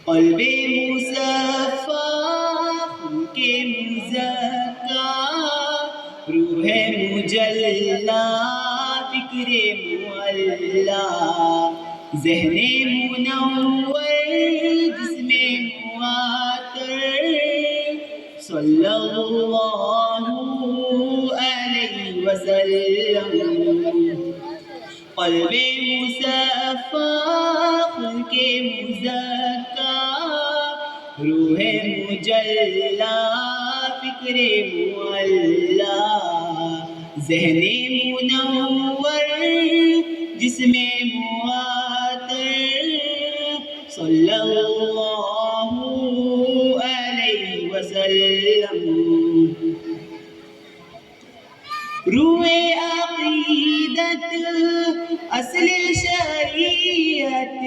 قلب مصفا خلق مزکا روح مجلا فکر معلا ذہن منور جسم معطر صلی اللہ علیہ وسلم قلب مصفا خلق مزکا روح مجلا فکر معلا ذہن منور جسم معطر صلی اللہ علیہ وسلم روح عقیدت اصل شریعت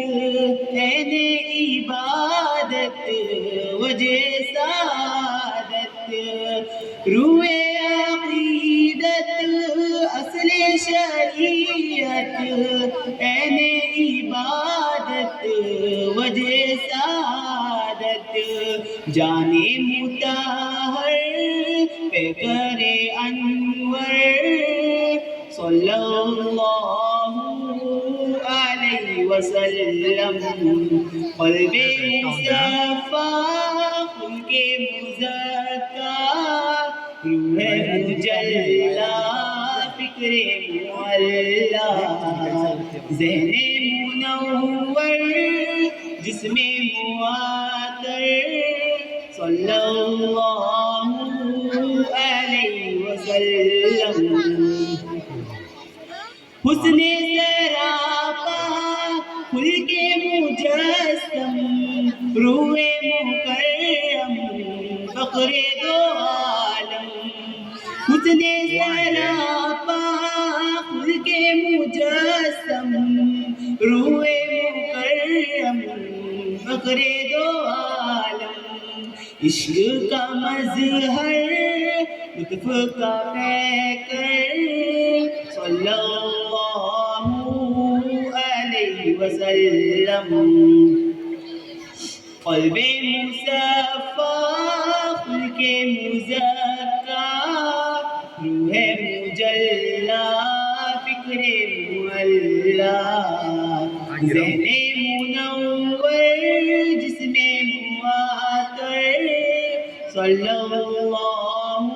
عین عبادت وجہ سعادت روح عقیدت اصل شریعت عین عبادت وجہ سعادت جان مطہر پیکر انور صلی اللہ علیہ وسلم قلب مصفا خلق مزکا روح مجلا فکر معلا ذہن منور جسم معطر صلی اللہ علیہ وسلم حسن سراپا خلق مجسم روح مکرم فخر دو عالم حسن سراپا خلق مجسم روح مکرم فخر دو عالم عشق کا مظہر لطف کا پیکر صلی اللہ علیہ وسلم قلب مصفا خلق مزکا روح مجلا فکر معلا ذہن منور جسم معطر صلی اللہ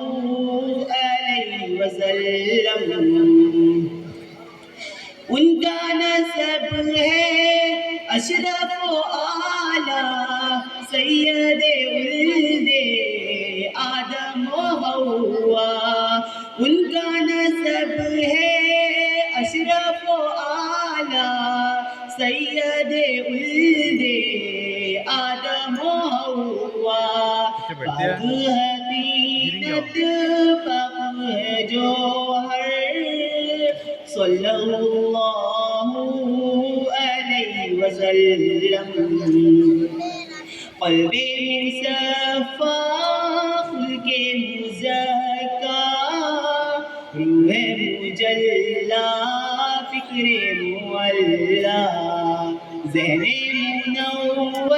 علیہ وسلم ان کا نسب ہے اشرف و اعلیٰ سید ولد آدم و حوا ان کا نسب ہے اشرف و اعلیٰ سید ولد آدم و حوا پاک حقیقت پاک ہے جوہر صلی اللہ علیہ وسلم قلب مصفا خلق مزکا روح مجلا فکر معلا ذہن منور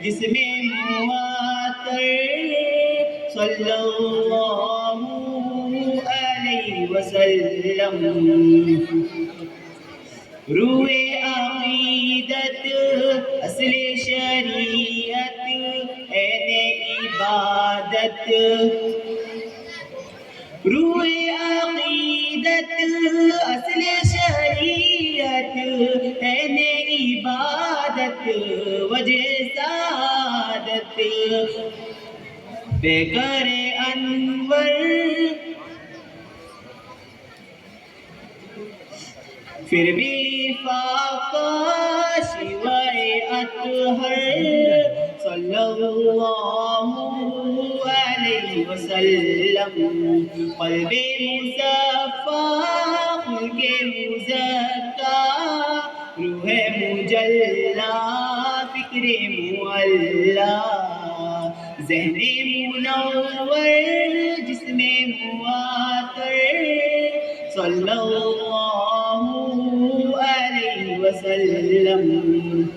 جسم معطر صلی اللہ علیہ وسلم روح عقیدت اصل شریعت عین عبادت روح عقیدت اصل شریعت عین عبادت وجہ سعادت پیکر انور پھر بھی فاقہ سوائے اطہر صلی اللہ علیہ وسلم قلب مصفا خلق مزکا روح مجلا فکر معلا ذہن منور جسم معطر صلی اللہ علیہ وسلم.